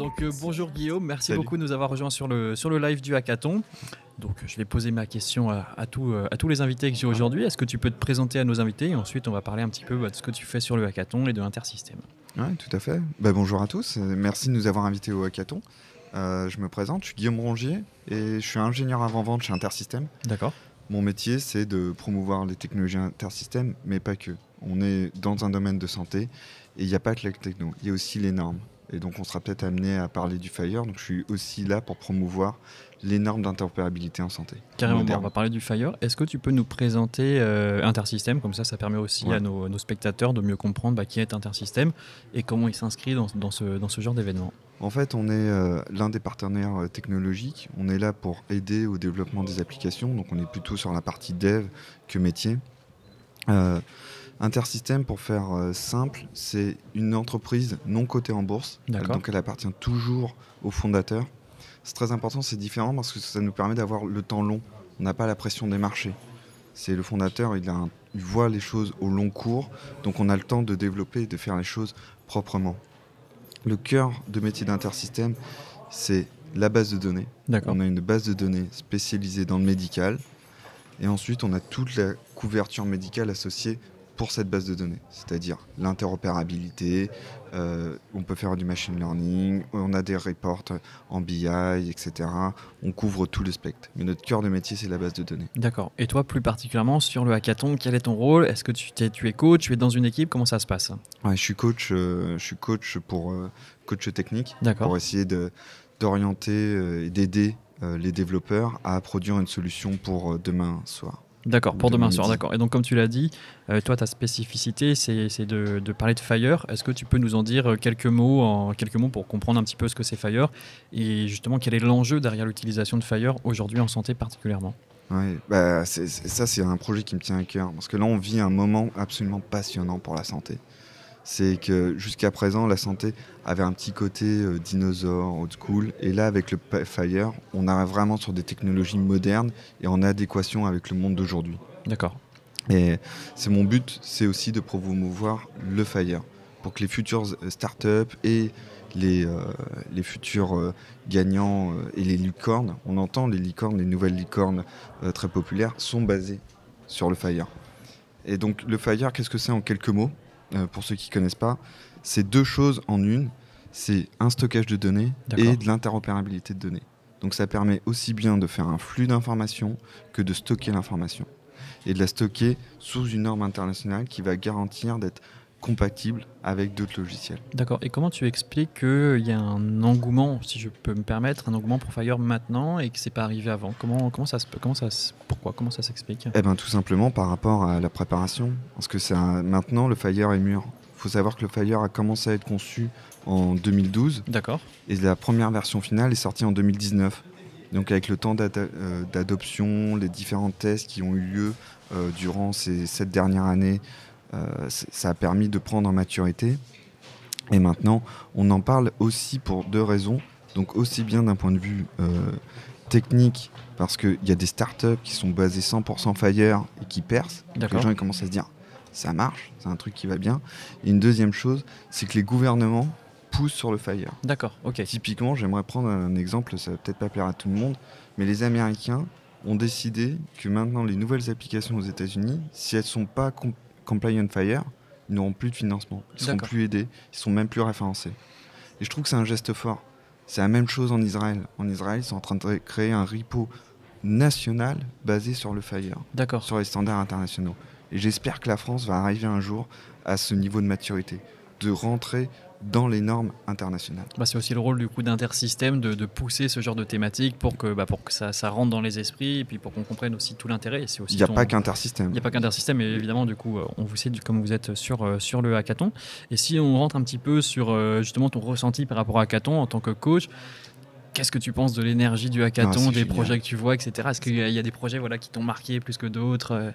Donc bonjour Guillaume, merci Salut. beaucoup de nous avoir rejoints sur le live du hackathon. Donc je vais poser ma question à tous les invités que j'ai aujourd'hui. Est-ce que tu peux te présenter à nos invités et ensuite on va parler un petit peu de ce que tu fais sur le hackathon et de Intersystem. Oui, tout à fait. Bonjour à tous, merci de nous avoir invités au hackathon. Je me présente, je suis Guillaume Rongier et je suis ingénieur avant-vente chez Intersystem. D'accord. Mon métier, c'est de promouvoir les technologies Intersystem, mais pas que. On est dans un domaine de santé et il n'y a pas que la techno, il y a aussi les normes. Et donc on sera peut-être amené à parler du FHIR, donc je suis aussi là pour promouvoir les normes d'interopérabilité en santé. Carrément, on va parler du FHIR. Est-ce que tu peux nous présenter Intersystem? Comme ça permet aussi à nos spectateurs de mieux comprendre qui est Intersystem et comment il s'inscrit dans ce genre d'événement. En fait, on est l'un des partenaires technologiques. On est là pour aider au développement des applications. Donc, on est plutôt sur la partie dev que métier. Intersystem, pour faire simple, c'est une entreprise non cotée en bourse. Donc, elle appartient toujours aux fondateurs. C'est très important, c'est différent parce que ça nous permet d'avoir le temps long. On n'a pas la pression des marchés. C'est le fondateur, il voit les choses au long cours. Donc, on a le temps de développer et de faire les choses proprement. Le cœur de métier d'Intersystem, c'est la base de données. On a une base de données spécialisée dans le médical. Et ensuite, on a toute la couverture médicale associée pour cette base de données. C'est-à-dire l'interopérabilité, on peut faire du machine learning, on a des reports en BI, etc. On couvre tout le spectre. Mais notre cœur de métier, c'est la base de données. D'accord. Et toi, plus particulièrement, sur le hackathon, quel est ton rôle? Est-ce que tu es coach? Tu es dans une équipe? Comment ça se passe? Je suis coach technique pour essayer d'orienter et d'aider les développeurs à produire une solution pour demain soir. D'accord, pour demain soir, d'accord. Et donc, comme tu l'as dit, toi, ta spécificité, c'est de parler de FHIR. Est-ce que tu peux nous en dire quelques mots pour comprendre un petit peu ce que c'est FHIR et justement quel est l'enjeu derrière l'utilisation de FHIR aujourd'hui en santé particulièrement? Oui, c'est un projet qui me tient à cœur parce que là, on vit un moment absolument passionnant pour la santé. C'est que jusqu'à présent, la santé avait un petit côté dinosaure, old school. Et là, avec le FHIR, on arrive vraiment sur des technologies modernes et en adéquation avec le monde d'aujourd'hui. D'accord. Et c'est mon but, c'est aussi de promouvoir le FHIR pour que les futures startups et les futurs gagnants et les licornes, on entend les licornes, les nouvelles licornes très populaires, sont basées sur le FHIR. Et donc, le FHIR, qu'est-ce que c'est en quelques mots ? Pour ceux qui ne connaissent pas, c'est deux choses en une. C'est un stockage de données et de l'interopérabilité de données. Donc ça permet aussi bien de faire un flux d'informations que de stocker l'information. Et de la stocker sous une norme internationale qui va garantir d'être compatible avec d'autres logiciels. D'accord. Et comment tu expliques qu'il y a un engouement, si je peux me permettre, un engouement pour FHIR maintenant et que ce n'est pas arrivé avant? Comment ça s'explique? Tout simplement par rapport à la préparation. Parce que maintenant, le FHIR est mûr. Il faut savoir que le FHIR a commencé à être conçu en 2012. D'accord. Et la première version finale est sortie en 2019. Donc avec le temps d'adoption, les différents tests qui ont eu lieu durant ces 7 dernières années, ça a permis de prendre en maturité. Et maintenant, on en parle aussi pour deux raisons. Donc aussi bien d'un point de vue technique, parce qu'il y a des startups qui sont basées 100% FHIR et qui percent. Donc les gens ils commencent à se dire, ça marche, c'est un truc qui va bien. Et une deuxième chose, c'est que les gouvernements poussent sur le FHIR. D'accord, ok. Typiquement, j'aimerais prendre un exemple, ça va peut-être pas plaire à tout le monde, mais les Américains ont décidé que maintenant les nouvelles applications aux États-Unis, si elles ne sont pas compliant FHIR, ils n'auront plus de financement, ils ne seront plus aidés, ils ne sont même plus référencés. Et je trouve que c'est un geste fort. C'est la même chose en Israël. En Israël, ils sont en train de créer un repo national basé sur le FHIR, sur les standards internationaux. Et j'espère que la France va arriver un jour à ce niveau de maturité, de rentrer dans les normes internationales. C'est aussi le rôle du coup d'Intersystem de pousser ce genre de thématique pour que ça rentre dans les esprits et puis pour qu'on comprenne aussi tout l'intérêt. Il n'y a pas qu'Intersystem. Il n'y a pas qu'Intersystem, mais évidemment du coup on vous sait comme vous êtes sur le hackathon. Et si on rentre un petit peu sur justement ton ressenti par rapport au hackathon en tant que coach, qu'est-ce que tu penses de l'énergie du hackathon, des projets que tu vois, etc. Est-ce qu'il y a des projets qui t'ont marqué plus que d'autres?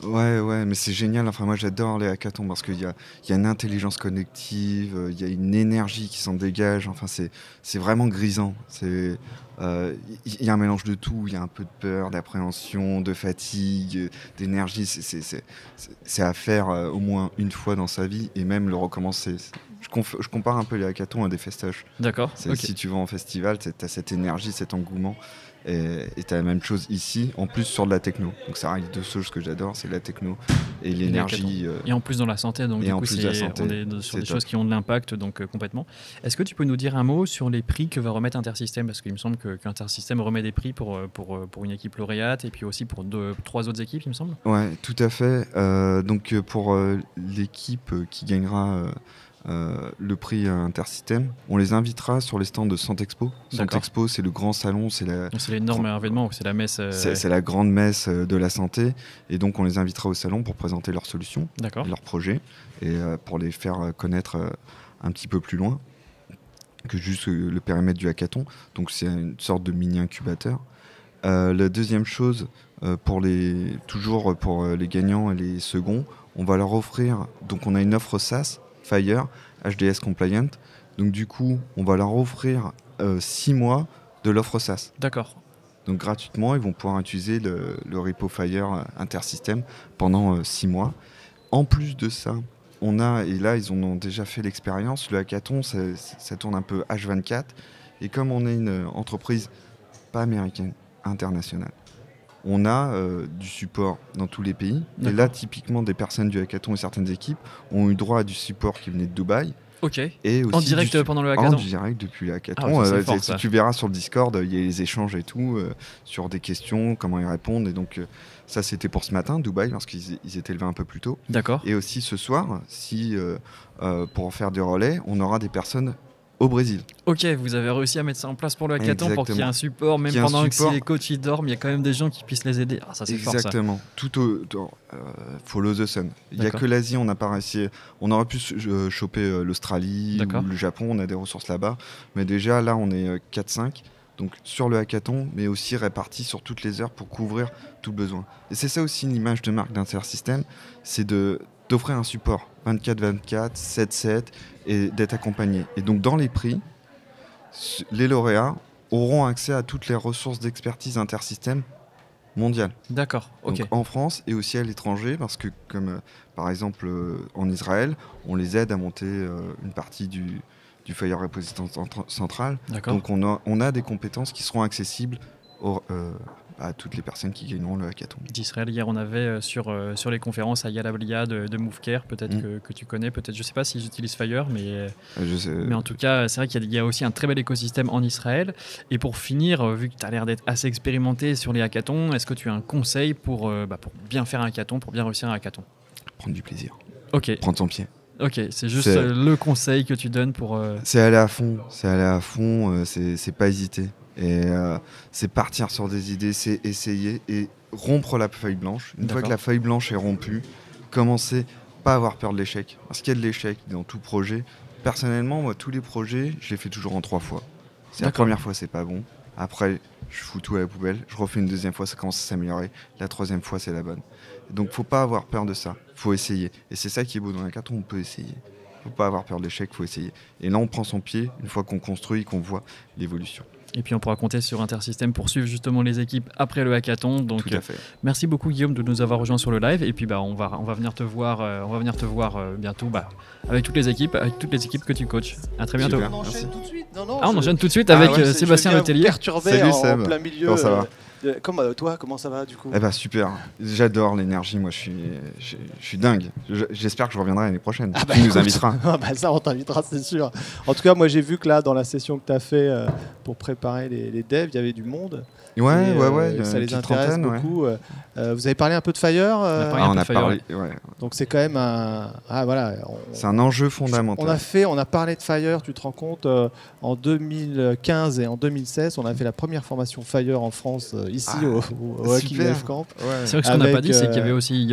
Ouais, mais c'est génial. Enfin, moi, j'adore les hackathons parce qu'il y a une intelligence collective, il y a une énergie qui s'en dégage. Enfin, c'est vraiment grisant. Il y a un mélange de tout. Il y a un peu de peur, d'appréhension, de fatigue, d'énergie. C'est à faire au moins une fois dans sa vie et même le recommencer. Je compare un peu les hackathons à des festoches. D'accord. Okay. Si tu vas en festival, tu as cette énergie, cet engouement. Et tu as la même chose ici, en plus sur de la techno. Donc ça arrive deux choses que j'adore, c'est la techno et l'énergie. Et en plus dans la santé, donc du coup on est sur des choses qui ont de l'impact, donc complètement. Est-ce que tu peux nous dire un mot sur les prix que va remettre Intersystem? Parce qu'il me semble qu'Intersystem remet des prix pour une équipe lauréate et puis aussi pour 3 autres équipes, il me semble. Ouais, tout à fait. Donc pour l'équipe qui gagnera le prix Intersystem, on les invitera sur les stands de Santexpo. Santexpo, c'est le grand salon, c'est l'énorme événement, c'est la messe. C'est la grande messe de la santé, et donc on les invitera au salon pour présenter leurs solutions, leurs projets, et pour les faire connaître un petit peu plus loin que juste le périmètre du hackathon. Donc c'est une sorte de mini incubateur. La deuxième chose, toujours pour les gagnants et les seconds, on va leur offrir, donc on a une offre SaaS, Fire, HDS Compliant. Donc du coup, on va leur offrir 6 mois de l'offre SaaS. D'accord. Donc gratuitement, ils vont pouvoir utiliser le repo Fire Intersystem pendant 6 mois. En plus de ça, et là ils ont déjà fait l'expérience, le hackathon, ça tourne un peu H24. Et comme on est une entreprise pas américaine, internationale, on a du support dans tous les pays. D'accord. Et là, typiquement, des personnes du hackathon et certaines équipes ont eu droit à du support qui venait de Dubaï. Ok. Et aussi en direct pendant le hackathon. En direct depuis le hackathon. Tu verras sur le Discord, il y a les échanges et tout, sur des questions, comment ils répondent. Et donc, ça, c'était pour ce matin, Dubaï, lorsqu'ils étaient levés un peu plus tôt. D'accord. Et aussi ce soir, pour faire des relais, on aura des personnes au Brésil. Ok, vous avez réussi à mettre ça en place pour le hackathon. Exactement. Pour qu'il y ait un support, même pendant que si les coachs ils dorment, il y a quand même des gens qui puissent les aider. Ah, ça c'est fort, ça. Exactement. Follow the sun. Il n'y a que l'Asie, on n'a pas réussi. On aurait pu choper l'Australie ou le Japon, on a des ressources là-bas. Mais déjà, là, on est 4-5. Donc sur le hackathon, mais aussi répartis sur toutes les heures pour couvrir tout le besoin. Et c'est ça aussi l'image de marque d'Intersystem, c'est d'offrir un support 24/24, 7/7 et d'être accompagné. Et donc dans les prix, les lauréats auront accès à toutes les ressources d'expertise Intersystem mondiales. D'accord, ok. Donc en France et aussi à l'étranger, parce que comme par exemple en Israël, on les aide à monter une partie du Fire Repository central. Donc on a des compétences qui seront accessibles à toutes les personnes qui gagneront le hackathon. D'Israël, hier, on avait sur les conférences Ayal Ablia de Movecare, peut-être que tu connais, peut-être, je ne sais pas s'ils utilisent Fire, mais en tout cas, c'est vrai qu'il y a aussi un très bel écosystème en Israël. Et pour finir, vu que tu as l'air d'être assez expérimenté sur les hackathons, est-ce que tu as un conseil pour bien faire un hackathon, pour bien réussir un hackathon? Prendre du plaisir. Ok. Prendre son pied. Ok, c'est juste le conseil que tu donnes pour... C'est aller à fond, c'est pas hésiter. Et c'est partir sur des idées, c'est essayer et rompre la feuille blanche. Une fois que la feuille blanche est rompue, commencer pas à avoir peur de l'échec. Parce qu'il y a de l'échec dans tout projet. Personnellement, moi, tous les projets, je les fais toujours en 3 fois. La première fois, c'est pas bon. Après, je fous tout à la poubelle. Je refais une deuxième fois, ça commence à s'améliorer. La troisième fois, c'est la bonne. Donc, faut pas avoir peur de ça. Faut essayer. Et c'est ça qui est beau dans un hackathon, on peut essayer. Faut pas avoir peur de l'échec, faut essayer. Et là, on prend son pied une fois qu'on construit, qu'on voit l'évolution. Et puis on pourra compter sur Intersystem pour suivre justement les équipes après le hackathon. Donc tout à fait. Merci beaucoup Guillaume de nous avoir rejoints sur le live. Et puis on va venir te voir, bientôt avec toutes les équipes que tu coaches. À très bientôt. Super, on enchaîne tout de suite. On enchaîne tout de suite avec Sébastien Letellier. Perturbé en plein milieu. Comment ça va? Toi, comment ça va du coup? Super, j'adore l'énergie, moi je suis dingue. J'espère que je reviendrai l'année prochaine. Tu nous inviteras. Ça, on t'invitera, c'est sûr. En tout cas, moi j'ai vu que là, dans la session que tu as fait pour préparer les devs, il y avait du monde. Ouais. Ça les intéresse beaucoup. Ouais. Vous avez parlé un peu de Fire. On a parlé. Ouais. Donc c'est quand même un. C'est un enjeu fondamental. On a parlé de Fire. Tu te rends compte, en 2015 et en 2016, on a fait la première formation Fire en France ici au Hacking Life Camp. Ouais. C'est vrai que ce qu'on n'a pas dit, c'est qu'il y a eu aussi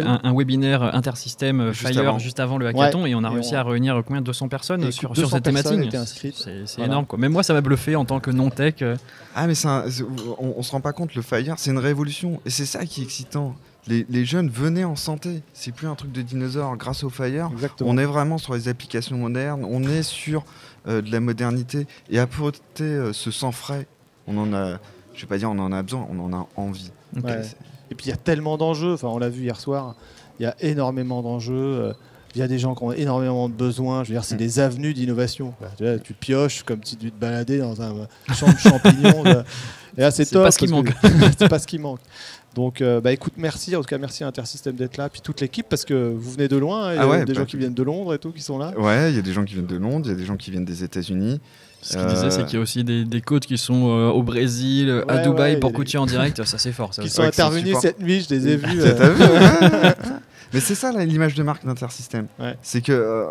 un webinaire Intersystem Fire juste avant le hackathon, et on a réussi à réunir combien de 200 personnes sur cette thématique. C'est énorme, quoi. Même moi, ça m'a bluffé en tant que non-tech. Mais on se rend pas compte, le Fire, c'est une révolution. Et c'est ça qui est excitant. les jeunes venaient en santé. C'est plus un truc de dinosaure. Grâce au Fire, Exactement. on est vraiment sur les applications modernes, on est sur de la modernité. Et apporter ce sang frais, on en a, je vais pas dire on en a besoin, on en a envie. Ouais. Et puis il y a tellement d'enjeux, enfin, on l'a vu hier soir, il y a énormément d'enjeux. Il y a des gens qui ont énormément de besoins. Je veux dire, c'est des avenues d'innovation. Tu pioches comme si tu te baladais dans un champ de champignons. Et là, c'est top. Pas ce qui manque. C'est pas ce qui manque. Donc, écoute, merci. En tout cas, merci à Intersystem d'être là. Puis toute l'équipe, parce que vous venez de loin. Il y a des gens qui viennent de Londres et tout, qui sont là. Ouais, il y a des gens qui viennent de Londres, il y a des gens qui viennent des États-Unis. Ce qu'il disait, c'est qu'il y a aussi des coachs qui sont au Brésil, à Dubaï pour coacher en direct. Ça, c'est fort. Ça, qui sont intervenus cette nuit, je les ai vus. T'as vu Mais c'est ça l'image de marque d'Intersystem. C'est que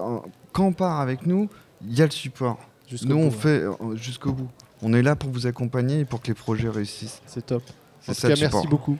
quand on part avec nous, il y a le support. Nous, on fait jusqu'au bout. On est là pour vous accompagner et pour que les projets réussissent. C'est top. C'est En ça tout cas, le support. merci beaucoup.